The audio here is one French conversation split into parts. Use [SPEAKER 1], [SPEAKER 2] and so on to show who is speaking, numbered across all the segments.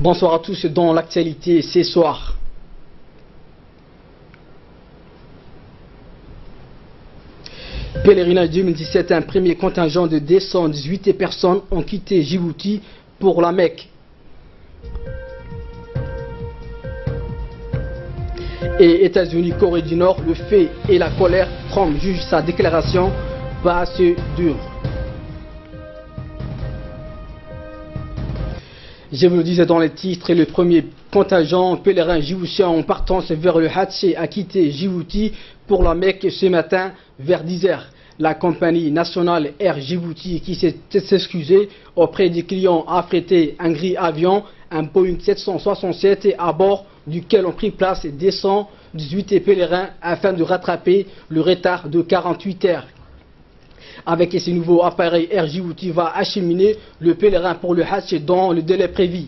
[SPEAKER 1] Bonsoir à tous dans l'actualité ce soir. Pèlerinage 2017, un premier contingent de 218 personnes ont quitté Djibouti pour la Mecque. Et États-Unis, Corée du Nord, le fait et la colère, Trump juge sa déclaration passe dure. Je vous le disais dans les titres, le premier contingent pèlerin djiboutien en partance vers le Hadj a quitté Djibouti pour la Mecque ce matin vers 10 h. La compagnie nationale Air Djibouti qui s'est excusée auprès des clients a affrété un gris avion, un Boeing 767 à bord duquel ont pris place 218 pèlerins afin de rattraper le retard de 48 heures. Avec ces nouveaux appareils, Air Djibouti va acheminer le pèlerin pour le Hadj dans le délai prévu.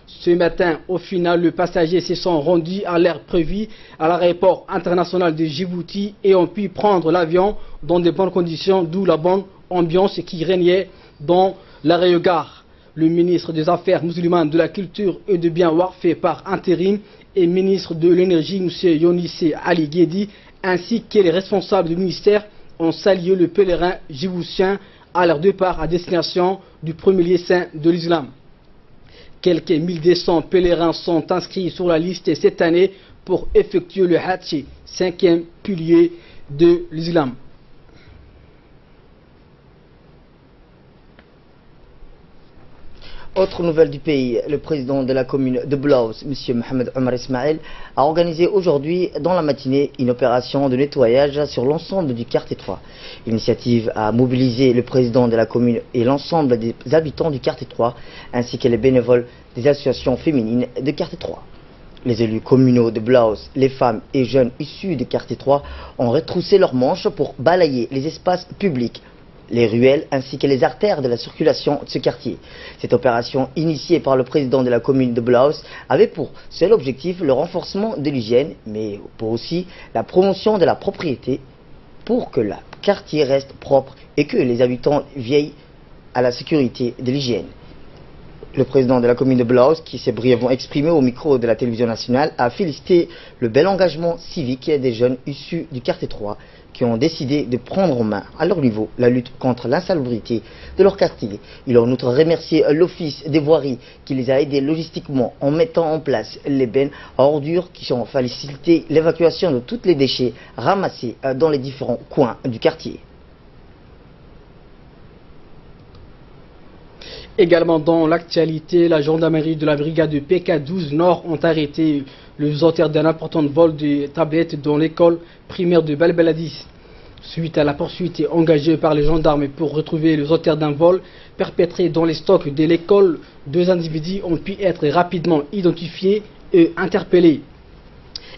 [SPEAKER 1] Ce matin, au final, les passagers se sont rendus à l'heure prévue à l'aéroport international de Djibouti et ont pu prendre l'avion dans de bonnes conditions, d'où la bonne ambiance qui régnait dans l'aérogare. Le ministre des Affaires musulmanes, de la Culture et de Biens Warfé par intérim et ministre de l'Énergie, M. Younissé Ali Guédi, ainsi que les responsables du ministère ont salué le pèlerin djiboutien à leur départ à destination du premier lieu saint de l'islam. Quelques 1200 pèlerins sont inscrits sur la liste cette année pour effectuer le Hadj, cinquième pilier de l'islam.
[SPEAKER 2] Autre nouvelle du pays, le président de la commune de Blaus, M. Mohamed Omar Ismaël, a organisé aujourd'hui dans la matinée une opération de nettoyage sur l'ensemble du quartier 3. L'initiative a mobilisé le président de la commune et l'ensemble des habitants du quartier 3, ainsi que les bénévoles des associations féminines de quartier 3. Les élus communaux de Blaus, les femmes et jeunes issus du quartier 3 ont retroussé leurs manches pour balayer les espaces publics, les ruelles ainsi que les artères de la circulation de ce quartier. Cette opération initiée par le président de la commune de Blaus avait pour seul objectif le renforcement de l'hygiène, mais pour aussi la promotion de la propriété pour que le quartier reste propre et que les habitants veillent à la sécurité de l'hygiène. Le président de la commune de Blaus, qui s'est brièvement exprimé au micro de la télévision nationale, a félicité le bel engagement civique des jeunes issus du quartier 3 qui ont décidé de prendre en main à leur niveau la lutte contre l'insalubrité de leur quartier. Il a en outre remercié l'Office des voiries qui les a aidés logistiquement en mettant en place les bennes à ordures qui ont facilité l'évacuation de tous les déchets ramassés dans les différents coins du quartier.
[SPEAKER 1] Également dans l'actualité, la gendarmerie de la brigade de PK12 Nord ont arrêté les auteurs d'un important vol de tablettes dans l'école primaire de Belbeladis. Suite à la poursuite engagée par les gendarmes pour retrouver les auteurs d'un vol perpétré dans les stocks de l'école, deux individus ont pu être rapidement identifiés et interpellés.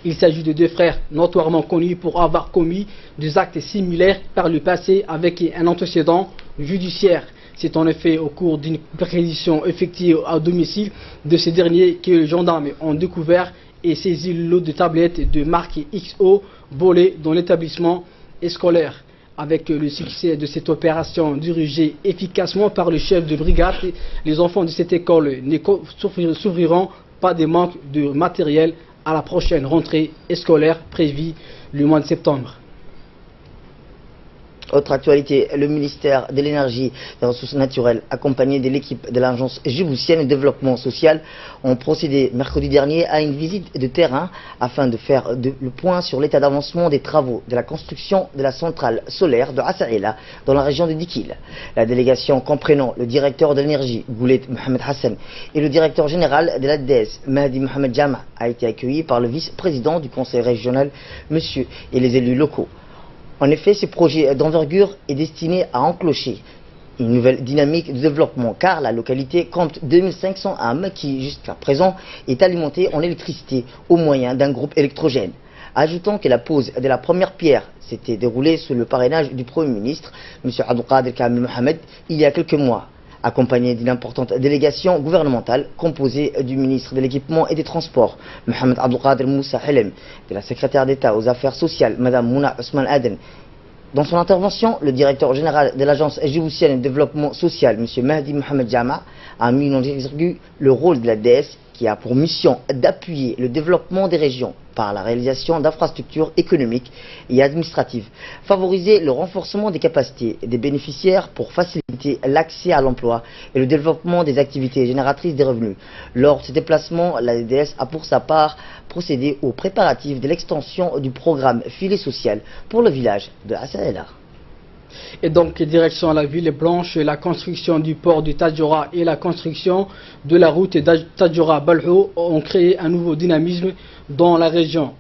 [SPEAKER 1] Il s'agit de deux frères notoirement connus pour avoir commis des actes similaires par le passé avec un antécédent judiciaire. C'est en effet au cours d'une perquisition effectuée à domicile de ces derniers que les gendarmes ont découvert et saisi le lot de tablettes de marque XO volées dans l'établissement scolaire. Avec le succès de cette opération dirigée efficacement par le chef de brigade, les enfants de cette école ne souffriront pas de manque de matériel à la prochaine rentrée scolaire prévue le mois de septembre.
[SPEAKER 2] Autre actualité, le ministère de l'Énergie et des Ressources naturelles, accompagné de l'équipe de l'Agence djiboutienne de développement social, ont procédé mercredi dernier à une visite de terrain afin de faire le point sur l'état d'avancement des travaux de la construction de la centrale solaire de Assaïla dans la région de Dikil. La délégation comprenant le directeur de l'énergie, Goulet Mohamed Hassan, et le directeur général de l'ADES, Mahdi Mohamed Jama, a été accueillie par le vice-président du conseil régional, monsieur, et les élus locaux. En effet, ce projet d'envergure est destiné à enclencher une nouvelle dynamique de développement car la localité compte 2500 âmes qui, jusqu'à présent, est alimentée en électricité au moyen d'un groupe électrogène. Ajoutons que la pose de la première pierre s'était déroulée sous le parrainage du Premier ministre, M. Abdelkader Kamil Mohamed, il y a quelques mois, accompagné d'une importante délégation gouvernementale composée du ministre de l'Équipement et des Transports, Mohamed Abdelkader Moussa Helem, de la secrétaire d'État aux Affaires sociales, Mme Mouna Ousmane Aden. Dans son intervention, le directeur général de l'Agence djiboutienne de développement social, M. Mahdi Mohamed Jama, a mis en exergue le rôle de la DS qui a pour mission d'appuyer le développement des régions par la réalisation d'infrastructures économiques et administratives, favoriser le renforcement des capacités des bénéficiaires pour faciliter l'accès à l'emploi et le développement des activités génératrices des revenus. Lors de ce déplacement, la DDS a pour sa part procédé aux préparatifs de l'extension du programme filet social pour le village de Assaïla.
[SPEAKER 1] Et donc, direction à la ville blanche, la construction du port de Tadjoura et la construction de la route Tadjoura-Balhou ont créé un nouveau dynamisme dans la région.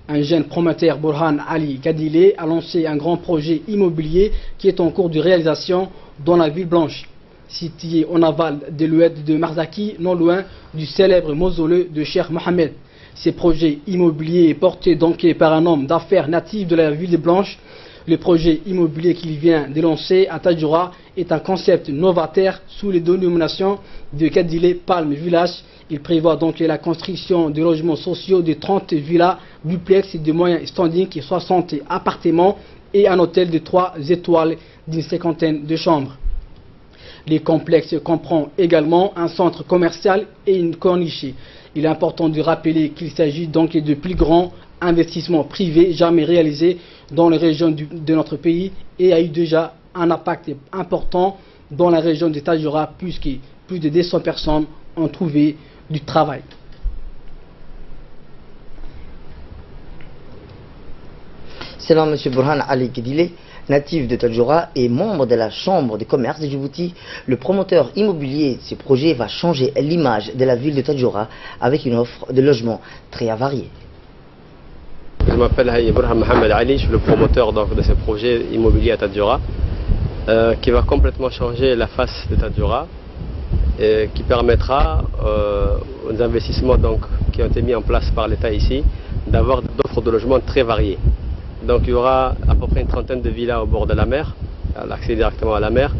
[SPEAKER 1] Un jeune promoteur, Burhan Ali Kadile, a lancé un grand projet immobilier qui est en cours de réalisation dans la ville blanche, situé en aval de l'oued de Marzaki, non loin du célèbre mausolée de Cheikh Mohamed. Ces projets immobiliers portés donc par un homme d'affaires natif de la ville blanche. Le projet immobilier qu'il vient de lancer à Tadjoura est un concept novateur sous les dénominations de Kadile Palm Village. Il prévoit donc la construction de logements sociaux de 30 villas, duplex de moyens standing et 60 appartements et un hôtel de 3 étoiles d'une 50aine de chambres. Les complexes comprend également un centre commercial et une corniche. Il est important de rappeler qu'il s'agit donc de plus grands investissements privés jamais réalisés dans les régions de notre pays et a eu déjà un impact important dans la région de Tadjoura puisque plus de 200 personnes ont trouvé du travail.
[SPEAKER 2] Selon M. Burhan Ali Kadile, natif de Tadjoura et membre de la Chambre de commerce de Djibouti, le promoteur immobilier de ce projet va changer l'image de la ville de Tadjoura avec une offre de logements très variée.
[SPEAKER 3] Je m'appelle Burhan Mohamed Ali, je suis le promoteur donc, de ce projet immobilier à Tadjoura qui va complètement changer la face de Tadjoura et qui permettra aux investissements donc, qui ont été mis en place par l'État ici d'avoir d'offres de logements très variées. Donc il y aura à peu près une trentaine de villas au bord de la mer, à l'accès directement à la mer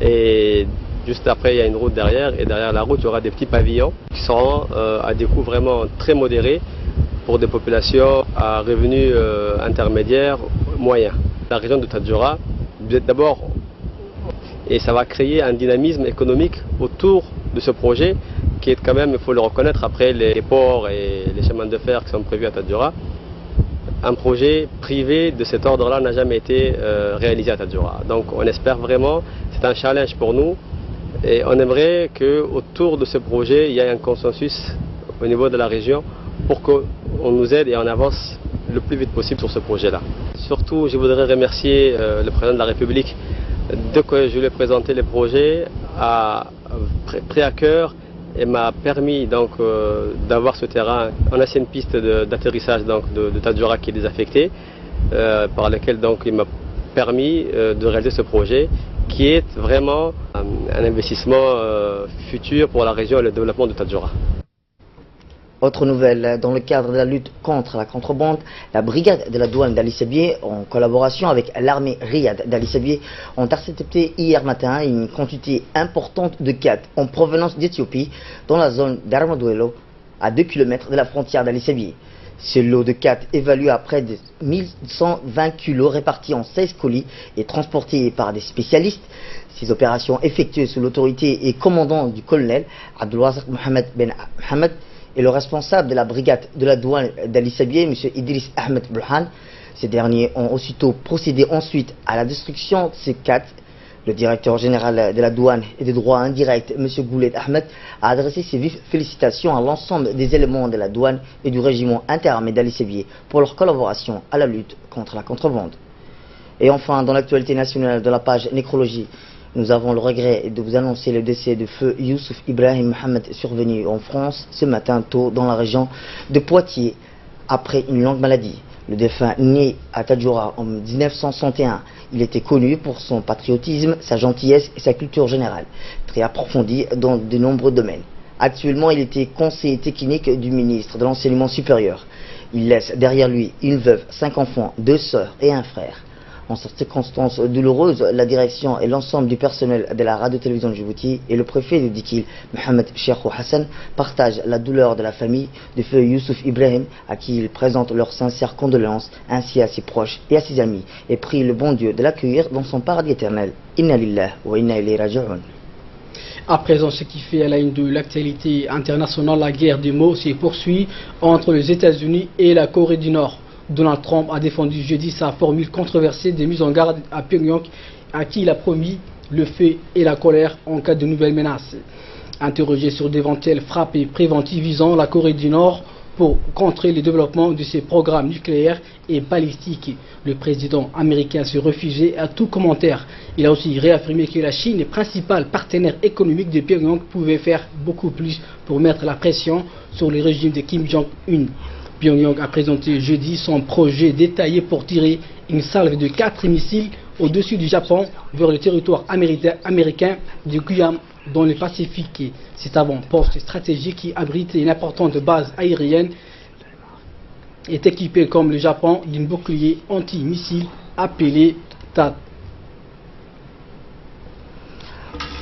[SPEAKER 3] et juste après il y a une route derrière et derrière la route il y aura des petits pavillons qui seront à des coûts vraiment très modérés pour des populations à revenus intermédiaires moyens. La région de Tadjoura, d'abord, et ça va créer un dynamisme économique autour de ce projet qui est quand même, il faut le reconnaître, après les ports et les chemins de fer qui sont prévus à Tadjoura, un projet privé de cet ordre-là n'a jamais été réalisé à Tadjoura. Donc on espère vraiment, c'est un challenge pour nous et on aimerait qu'autour de ce projet, il y ait un consensus au niveau de la région pour qu'on nous aide et on avance le plus vite possible sur ce projet-là. Surtout, je voudrais remercier le président de la République. Dès que je lui ai présenté les projets, a pris à cœur et m'a permis donc d'avoir ce terrain. On a une piste d'atterrissage de Tadjoura qui est désaffectée, par laquelle donc il m'a permis de réaliser ce projet qui est vraiment un investissement futur pour la région et le développement de Tadjoura.
[SPEAKER 2] Autre nouvelle, dans le cadre de la lutte contre la contrebande, la brigade de la douane d'Ali Sabieh, en collaboration avec l'armée Riyad d'Ali Sabieh, ont intercepté hier matin une quantité importante de khat en provenance d'Éthiopie dans la zone d'Armadouelo, à 2 km de la frontière d'Ali Sabieh. Ce lot de khat évalué à près de 1120 kg répartis en 16 colis et transportés par des spécialistes. Ces opérations effectuées sous l'autorité et commandant du colonel Abdelwazak Mohamed Ben Mohamed et le responsable de la brigade de la douane d'Ali Sabieh, M. Idriss Ahmed Burhan. Ces derniers ont aussitôt procédé ensuite à la destruction de ces khat. Le directeur général de la douane et des droits indirects, M. Goulet Ahmed, a adressé ses vives félicitations à l'ensemble des éléments de la douane et du régiment interarmé d'Ali Sabieh pour leur collaboration à la lutte contre la contrebande. Et enfin, dans l'actualité nationale de la page nécrologie, nous avons le regret de vous annoncer le décès de feu Youssouf Ibrahim Mohamed survenu en France ce matin tôt dans la région de Poitiers après une longue maladie. Le défunt né à Tadjoura en 1961, il était connu pour son patriotisme, sa gentillesse et sa culture générale, très approfondie dans de nombreux domaines. Actuellement, il était conseiller technique du ministre de l'Enseignement supérieur. Il laisse derrière lui une veuve, 5 enfants, 2 sœurs et un frère. En cette circonstance douloureuse, la direction et l'ensemble du personnel de la radio-télévision de Djibouti et le préfet de Dikil, Mohamed Cheikhou Hassan, partagent la douleur de la famille du feu Youssouf Ibrahim, à qui ils présentent leurs sincères condoléances, ainsi à ses proches et à ses amis, et prient le bon Dieu de l'accueillir dans son paradis éternel. Inna lillah wa inna ilayhi raji'un.
[SPEAKER 1] À présent, ce qui fait à la une de l'actualité internationale, la guerre des mots se poursuit entre les États-Unis et la Corée du Nord. Donald Trump a défendu jeudi sa formule controversée de mise en garde à Pyongyang, à qui il a promis le feu et la colère en cas de nouvelles menaces. Interrogé sur d'éventuelles frappes préventives visant la Corée du Nord pour contrer le développement de ses programmes nucléaires et balistiques, le président américain s'est refusé à tout commentaire. Il a aussi réaffirmé que la Chine, principal partenaire économique de Pyongyang, pouvait faire beaucoup plus pour mettre la pression sur le régime de Kim Jong-un. Pyongyang a présenté jeudi son projet détaillé pour tirer une salve de 4 missiles au-dessus du Japon vers le territoire américain de Guam dans le Pacifique. Cet avant-poste stratégique qui abrite une importante base aérienne est équipé comme le Japon d'un bouclier anti-missile appelé THAAD.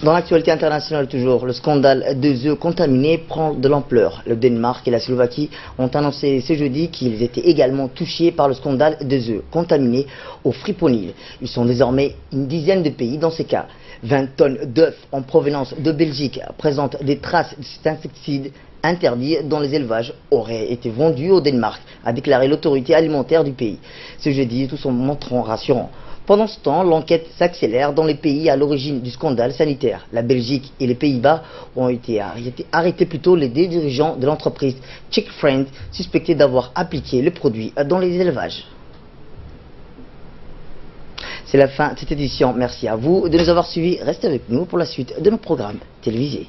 [SPEAKER 2] Dans l'actualité internationale toujours, le scandale des œufs contaminés prend de l'ampleur. Le Danemark et la Slovaquie ont annoncé ce jeudi qu'ils étaient également touchés par le scandale des œufs contaminés au fipronil. Ils sont désormais une dizaine de pays dans ces cas. 20 tonnes d'œufs en provenance de Belgique présentent des traces de cet insecticide interdit dans les élevages auraient été vendus au Danemark, a déclaré l'autorité alimentaire du pays. Ce jeudi, tout en montrant rassurant. Pendant ce temps, l'enquête s'accélère dans les pays à l'origine du scandale sanitaire. La Belgique et les Pays-Bas ont été arrêtés plutôt les deux dirigeants de l'entreprise Chick Friend, suspectés d'avoir appliqué le produit dans les élevages. C'est la fin de cette édition. Merci à vous de nous avoir suivis. Restez avec nous pour la suite de nos programmes télévisés.